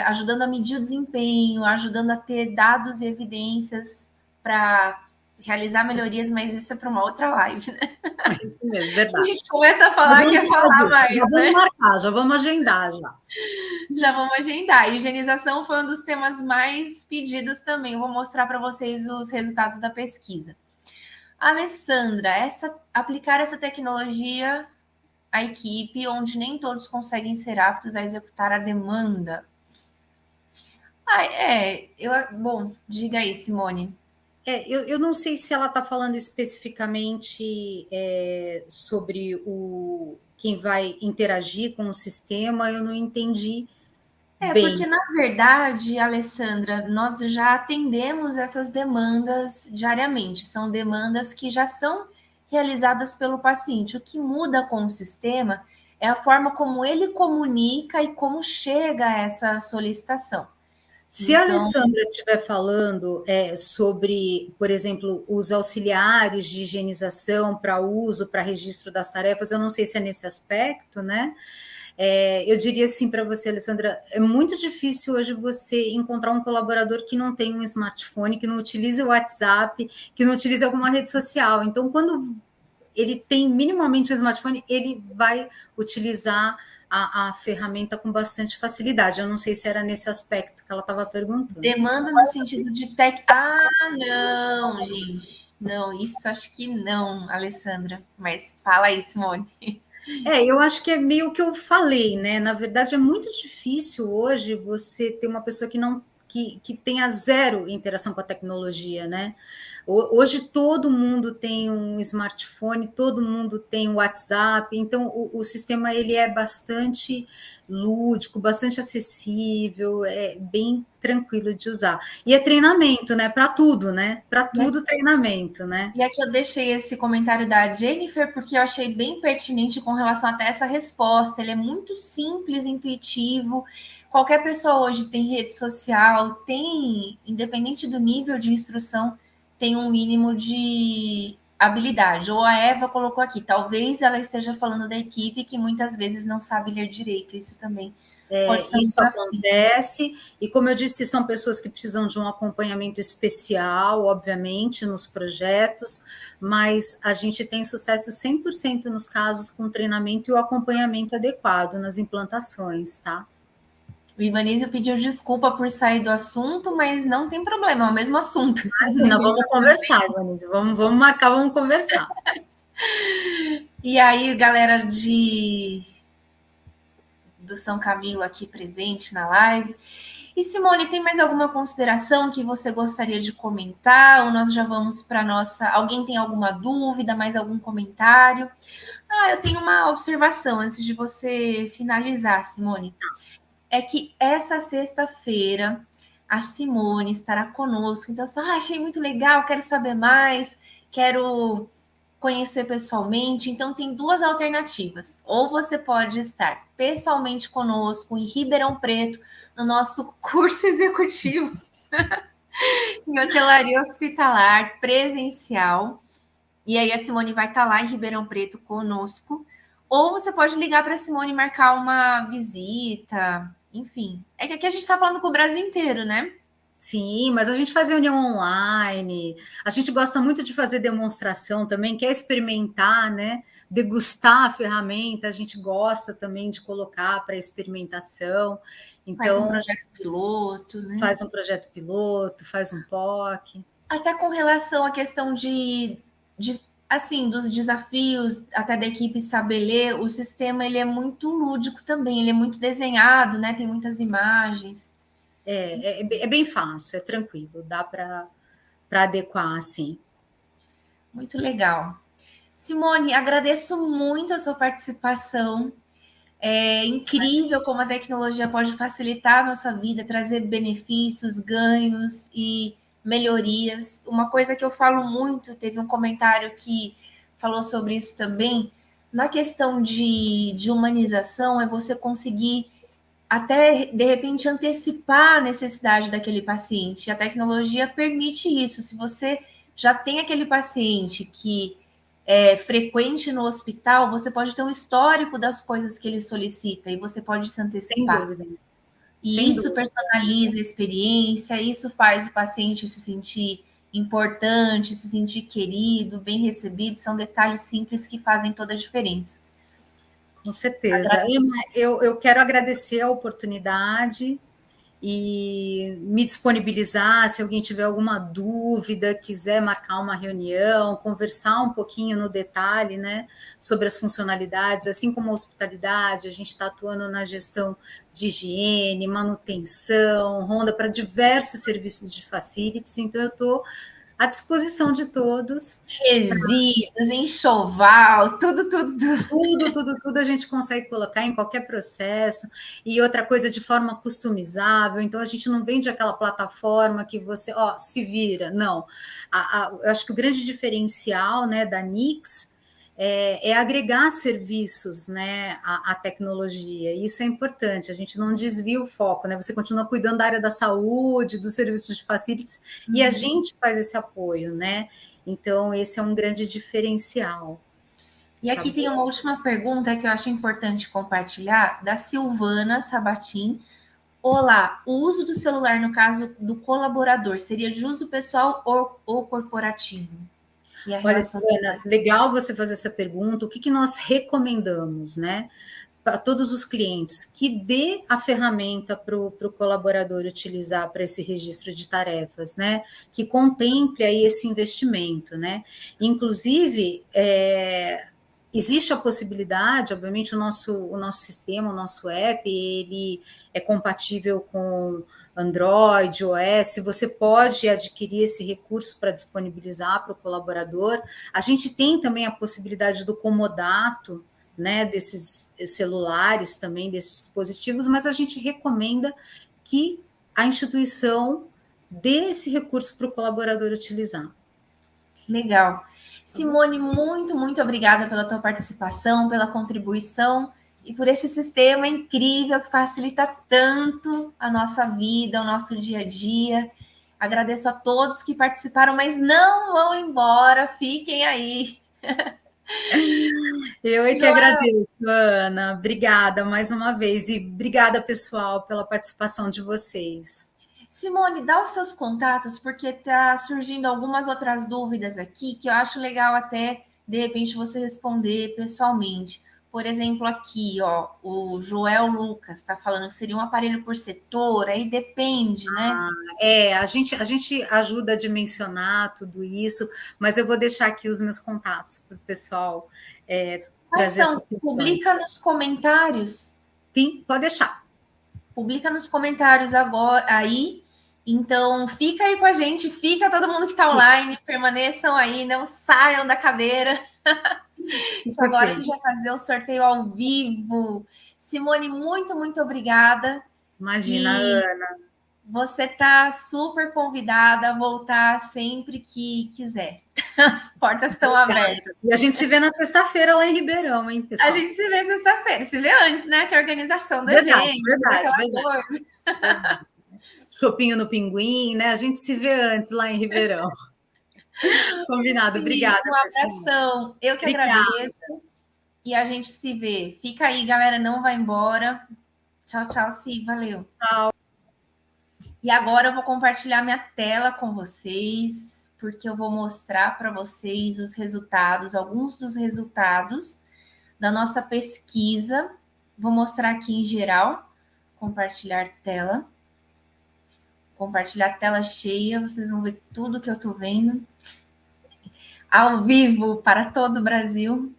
ajudando a medir o desempenho, ajudando a ter dados e evidências para realizar melhorias, mas isso é para uma outra live, né? Isso mesmo, verdade. A gente começa a falar que é falar mais, já vamos marcar, já vamos agendar já. Já vamos agendar. Higienização foi um dos temas mais pedidos também. Eu vou mostrar para vocês os resultados da pesquisa. Alessandra, aplicar essa tecnologia à equipe, onde nem todos conseguem ser aptos a executar a demanda. Bom, diga aí, Simone. Eu não sei se ela está falando especificamente sobre quem vai interagir com o sistema, eu não entendi bem. Porque, na verdade, Alessandra, nós já atendemos essas demandas diariamente, são demandas que já são realizadas pelo paciente. O que muda com o sistema é a forma como ele comunica e como chega a essa solicitação. Se a Alessandra estiver falando sobre, por exemplo, os auxiliares de higienização para uso, para registro das tarefas, eu não sei se é nesse aspecto, né? Eu diria assim para você, Alessandra, é muito difícil hoje você encontrar um colaborador que não tenha um smartphone, que não utilize o WhatsApp, que não utilize alguma rede social. Então, quando ele tem minimamente um smartphone, ele vai utilizar a ferramenta com bastante facilidade. Eu não sei se era nesse aspecto que ela estava perguntando. Demanda no sentido de tech. Ah, não, gente. Não, isso acho que não, Alessandra. Mas fala aí, Simone. Eu acho que é meio que eu falei, né? Na verdade, é muito difícil hoje você ter uma pessoa que não que tenha zero interação com a tecnologia, né? Hoje todo mundo tem um smartphone, todo mundo tem um WhatsApp, então o sistema ele é bastante lúdico, bastante acessível, é bem tranquilo de usar. E é treinamento, né? Para tudo, né? Para tudo treinamento, né? E aqui eu deixei esse comentário da Jennifer, porque eu achei bem pertinente com relação até essa resposta. Ele é muito simples, intuitivo. Qualquer pessoa hoje tem rede social, tem, independente do nível de instrução, tem um mínimo de habilidade. Ou a Eva colocou aqui, talvez ela esteja falando da equipe que muitas vezes não sabe ler direito. Isso também pode ser isso acontece, e como eu disse, são pessoas que precisam de um acompanhamento especial, obviamente, nos projetos, mas a gente tem sucesso 100% nos casos com treinamento e o acompanhamento adequado nas implantações, tá? O Ivanísio pediu desculpa por sair do assunto, mas não tem problema, é o mesmo assunto. Não, vamos conversar, Ivanísio, vamos marcar, vamos conversar. E aí, galera do São Camilo aqui presente na live. E Simone, tem mais alguma consideração que você gostaria de comentar? Ou nós já vamos para nossa... Alguém tem alguma dúvida, mais algum comentário? Eu tenho uma observação antes de você finalizar, Simone. É que essa sexta-feira a Simone estará conosco. Então, achei muito legal, quero saber mais, quero conhecer pessoalmente. Então, tem duas alternativas. Ou você pode estar pessoalmente conosco em Ribeirão Preto, no nosso curso executivo em hotelaria hospitalar presencial. E aí a Simone vai estar lá em Ribeirão Preto conosco. Ou você pode ligar para a Simone e marcar uma visita. Enfim, é que aqui a gente está falando com o Brasil inteiro, né? Sim, mas a gente faz reunião online, a gente gosta muito de fazer demonstração também, quer experimentar, né? Degustar a ferramenta, a gente gosta também de colocar para experimentação. Então, faz um projeto piloto, né? Faz um projeto piloto, faz um POC. Até com relação à questão assim, dos desafios, até da equipe saber ler, o sistema ele é muito lúdico também, ele é muito desenhado, né? Tem muitas imagens. É bem fácil, é tranquilo, dá para adequar, assim. Muito legal. Simone, agradeço muito a sua participação. É incrível como a tecnologia pode facilitar a nossa vida, trazer benefícios, ganhos e melhorias. Uma coisa que eu falo muito, teve um comentário que falou sobre isso também, na questão de humanização, é você conseguir até, de repente, antecipar a necessidade daquele paciente. A tecnologia permite isso. Se você já tem aquele paciente que é frequente no hospital, você pode ter um histórico das coisas que ele solicita e você pode se antecipar. Sem dúvida. E isso personaliza a experiência, isso faz o paciente se sentir importante, se sentir querido, bem recebido. São detalhes simples que fazem toda a diferença. Com certeza. Eu quero agradecer a oportunidade e me disponibilizar, se alguém tiver alguma dúvida, quiser marcar uma reunião, conversar um pouquinho no detalhe, né, sobre as funcionalidades, assim como a hospitalidade, a gente está atuando na gestão de higiene, manutenção, ronda para diversos serviços de facilities, então eu estou à disposição de todos. Resíduos, enxoval, tudo a gente consegue colocar em qualquer processo. E outra coisa, de forma customizável. Então, a gente não vende aquela plataforma que você, se vira. Não. Eu acho que o grande diferencial, né, da Nix é agregar serviços, né, à tecnologia. Isso é importante, a gente não desvia o foco, né? Você continua cuidando da área da saúde, dos serviços de facilities, e a gente faz esse apoio, né? Então, esse é um grande diferencial. E aqui tem uma última pergunta que eu acho importante compartilhar, da Silvana Sabatim. Olá, o uso do celular, no caso do colaborador, seria de uso pessoal ou corporativo? E a Olha, relação... Silvana, legal você fazer essa pergunta. O que nós recomendamos, né, para todos os clientes? Que dê a ferramenta para o colaborador utilizar para esse registro de tarefas, né? Que contemple aí esse investimento, né? Inclusive, existe a possibilidade, obviamente, o nosso sistema, o nosso app, ele é compatível com Android, OS, você pode adquirir esse recurso para disponibilizar para o colaborador. A gente tem também a possibilidade do comodato, né, desses celulares também, desses dispositivos, mas a gente recomenda que a instituição dê esse recurso para o colaborador utilizar. Legal. Simone, muito obrigada pela tua participação, pela contribuição e por esse sistema incrível que facilita tanto a nossa vida, o nosso dia a dia. Agradeço a todos que participaram, mas não vão embora, fiquem aí. Eu é que agradeço, Ana. Obrigada mais uma vez e obrigada, pessoal, pela participação de vocês. Simone, dá os seus contatos, porque está surgindo algumas outras dúvidas aqui que eu acho legal até, de repente, você responder pessoalmente. Por exemplo, aqui, ó, o Joel Lucas está falando que seria um aparelho por setor, aí depende, né? A gente ajuda a dimensionar tudo isso, mas eu vou deixar aqui os meus contatos para o pessoal trazer essas questões. Publica nos comentários. Sim, pode deixar. Publica nos comentários agora aí. Então, fica aí com a gente, fica todo mundo que está online, permaneçam aí, não saiam da cadeira. Agora a gente vai fazer o sorteio ao vivo. Simone, muito obrigada. Imagina, Ana. Você está super convidada a voltar sempre que quiser. As portas estão abertas. E a gente se vê na sexta-feira lá em Ribeirão, hein, pessoal? A gente se vê sexta-feira. Se vê antes, né? Tem a organização do evento. Verdade. Chopinho no Pinguim, né? A gente se vê antes lá em Ribeirão. Combinado, obrigada. Um abração. Pessoal. Eu que agradeço. E a gente se vê. Fica aí, galera. Não vai embora. Tchau, Si. Valeu. Tchau. E agora eu vou compartilhar minha tela com vocês, porque eu vou mostrar para vocês os resultados, alguns dos resultados da nossa pesquisa. Vou mostrar aqui em geral. Compartilhar tela. Compartilhar tela cheia. Vocês vão ver tudo que eu estou vendo. Ao vivo para todo o Brasil.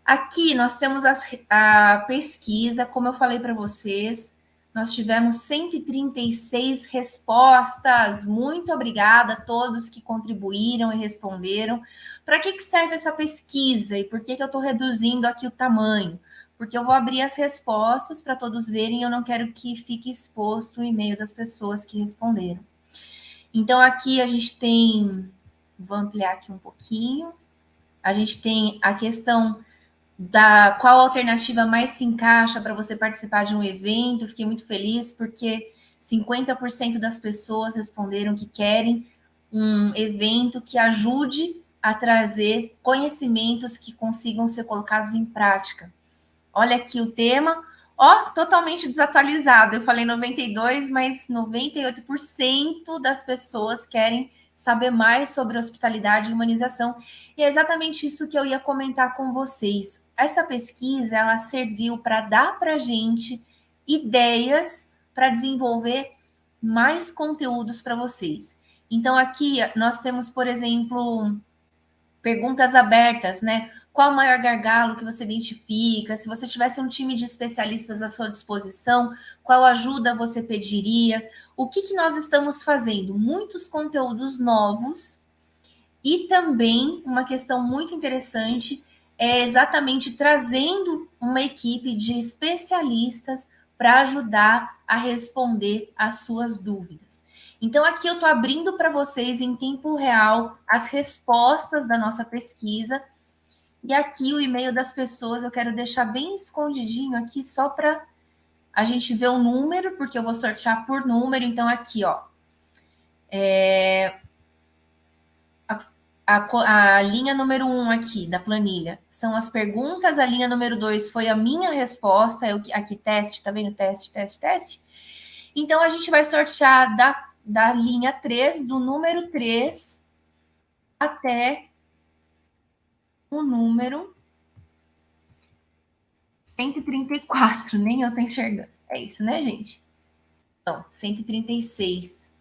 Aqui nós temos a pesquisa, como eu falei para vocês, nós tivemos 136 respostas. Muito obrigada a todos que contribuíram e responderam. Para que serve essa pesquisa e por que eu estou reduzindo aqui o tamanho? Porque eu vou abrir as respostas para todos verem, eu não quero que fique exposto o e-mail das pessoas que responderam. Então, aqui a gente tem... Vou ampliar aqui um pouquinho. A gente tem a questão da qual alternativa mais se encaixa para você participar de um evento. Fiquei muito feliz porque 50% das pessoas responderam que querem um evento que ajude a trazer conhecimentos que consigam ser colocados em prática. Olha aqui o tema, totalmente desatualizado. Eu falei 92, mas 98% das pessoas querem saber mais sobre hospitalidade e humanização. E é exatamente isso que eu ia comentar com vocês. Essa pesquisa, ela serviu para dar para a gente ideias para desenvolver mais conteúdos para vocês. Então, aqui nós temos, por exemplo, perguntas abertas, né? Qual o maior gargalo que você identifica? Se você tivesse um time de especialistas à sua disposição, qual ajuda você pediria? O que nós estamos fazendo? Muitos conteúdos novos e também uma questão muito interessante é exatamente trazendo uma equipe de especialistas para ajudar a responder às suas dúvidas. Então, aqui eu estou abrindo para vocês em tempo real as respostas da nossa pesquisa E aqui o e-mail das pessoas eu quero deixar bem escondidinho aqui, só para a gente ver o número, porque eu vou sortear por número. Então, aqui, ó. A linha número 1 aqui da planilha são as perguntas, a linha número 2 foi a minha resposta, aqui teste, tá vendo? Teste, teste, teste. Então, a gente vai sortear da linha 3, do número 3 até o número 134, nem eu tô enxergando. É isso, né, gente? Então, 136.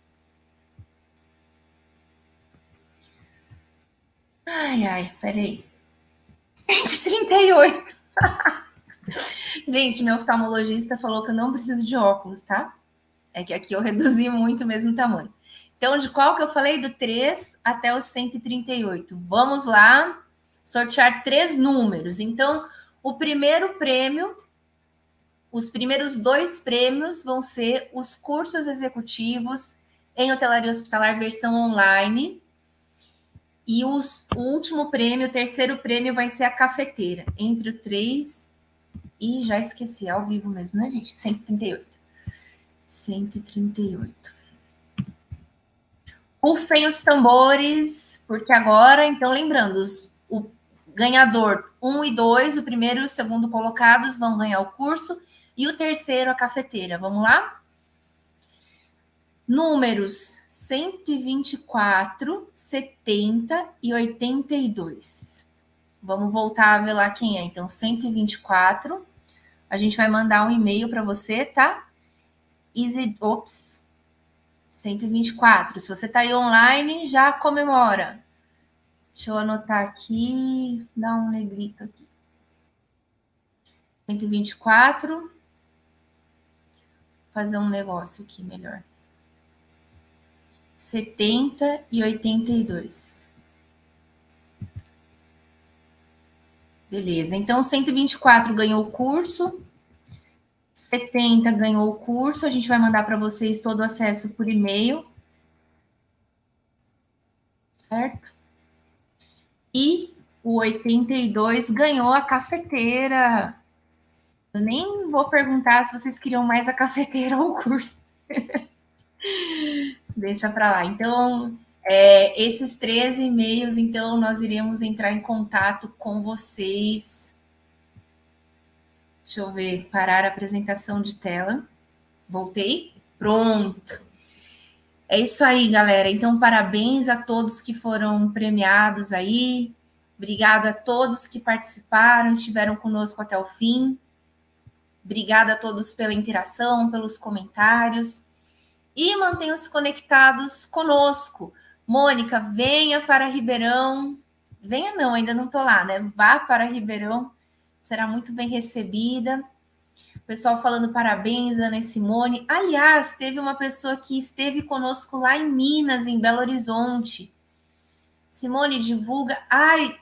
Ai, peraí. 138. Gente, meu oftalmologista falou que eu não preciso de óculos, tá? É que aqui eu reduzi muito o mesmo tamanho. Então, de qual que eu falei? Do 3 até o 138. Vamos lá sortear 3 números. Então, o primeiro prêmio, os primeiros 2 prêmios vão ser os cursos executivos em hotelaria hospitalar versão online. E o último prêmio, o terceiro prêmio, vai ser a cafeteira. Entre o 3 e já esqueci, ao vivo mesmo, né, gente? 138. 138. Rufem os tambores, porque agora, então, lembrando, o ganhador 1 e 2, o primeiro e o segundo colocados vão ganhar o curso, e o terceiro a cafeteira. Vamos lá? Números 124, 70 e 82. Vamos voltar a ver lá quem é. Então, 124. A gente vai mandar um e-mail para você, tá? 124. Se você está aí online, já comemora. Deixa eu anotar aqui, dar um negrito aqui. 124. Fazer um negócio aqui melhor. 70 e 82. Beleza, então 124 ganhou o curso, 70 ganhou o curso, a gente vai mandar para vocês todo o acesso por e-mail, certo? E o 82 ganhou a cafeteira. Eu nem vou perguntar se vocês queriam mais a cafeteira ou o curso. Deixa para lá. Então, esses 13 e-mails, então, nós iremos entrar em contato com vocês. Deixa eu ver, parar a apresentação de tela. Voltei? Pronto. É isso aí, galera. Então, parabéns a todos que foram premiados aí. Obrigada a todos que participaram, estiveram conosco até o fim. Obrigada a todos pela interação, pelos comentários. E mantenham-se conectados conosco. Mônica, venha para Ribeirão. Venha não, ainda não estou lá, né? Vá para Ribeirão. Será muito bem recebida. O pessoal falando parabéns, Ana e Simone. Aliás, teve uma pessoa que esteve conosco lá em Minas, em Belo Horizonte. Simone, divulga.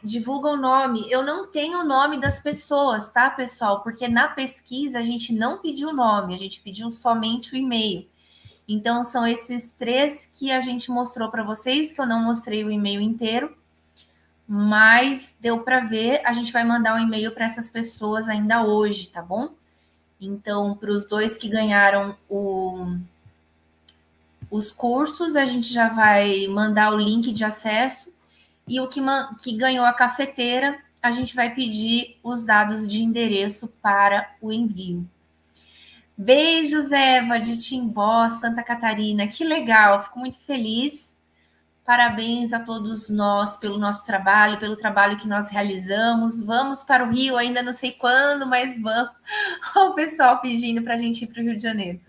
Divulga o nome. Eu não tenho o nome das pessoas, tá, pessoal? Porque na pesquisa a gente não pediu o nome, a gente pediu somente o e-mail. Então, são esses 3 que a gente mostrou para vocês, que eu não mostrei o e-mail inteiro, mas deu para ver. A gente vai mandar um e-mail para essas pessoas ainda hoje, tá bom? Então, para os 2 que ganharam os cursos, a gente já vai mandar o link de acesso. E o que ganhou a cafeteira, a gente vai pedir os dados de endereço para o envio. Beijos, Eva, de Timbó, Santa Catarina. Que legal, fico muito feliz. Parabéns a todos nós pelo nosso trabalho, pelo trabalho que nós realizamos. Vamos para o Rio, ainda não sei quando, mas vamos. Olha o pessoal pedindo para a gente ir para o Rio de Janeiro.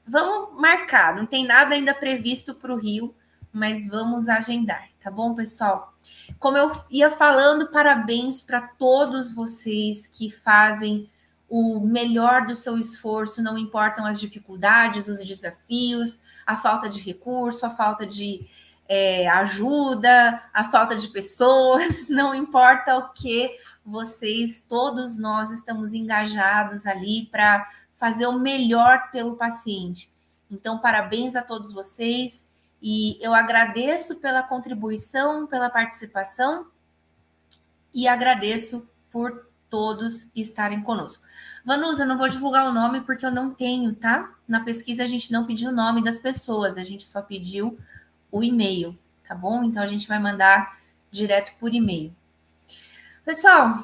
Vamos marcar, não tem nada ainda previsto para o Rio, mas vamos agendar, tá bom, pessoal? Como eu ia falando, parabéns para todos vocês que fazem o melhor do seu esforço, não importam as dificuldades, os desafios, a falta de recurso, a falta de ajuda, a falta de pessoas, não importa o que vocês, todos nós estamos engajados ali para fazer o melhor pelo paciente. Então, parabéns a todos vocês e eu agradeço pela contribuição, pela participação e agradeço por todos estarem conosco. Vanusa, eu não vou divulgar o nome porque eu não tenho, tá? Na pesquisa a gente não pediu o nome das pessoas, a gente só pediu o e-mail, tá bom? Então a gente vai mandar direto por e-mail. Pessoal,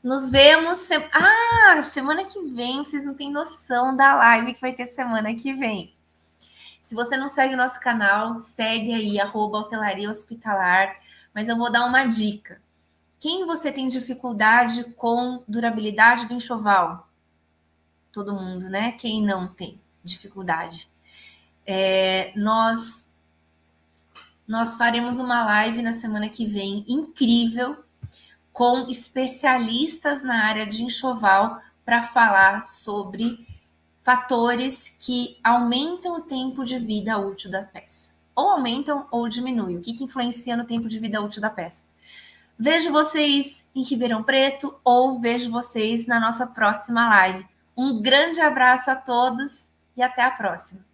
nos vemos. Semana que vem, vocês não têm noção da live que vai ter semana que vem. Se você não segue o nosso canal, segue aí, @hotelaria hospitalar. Mas eu vou dar uma dica. Quem você tem dificuldade com durabilidade do enxoval? Todo mundo, né? Quem não tem dificuldade? Nós faremos uma live na semana que vem incrível com especialistas na área de enxoval para falar sobre fatores que aumentam o tempo de vida útil da peça. Ou aumentam ou diminuem. O que influencia no tempo de vida útil da peça? Vejo vocês em Ribeirão Preto ou vejo vocês na nossa próxima live. Um grande abraço a todos e até a próxima.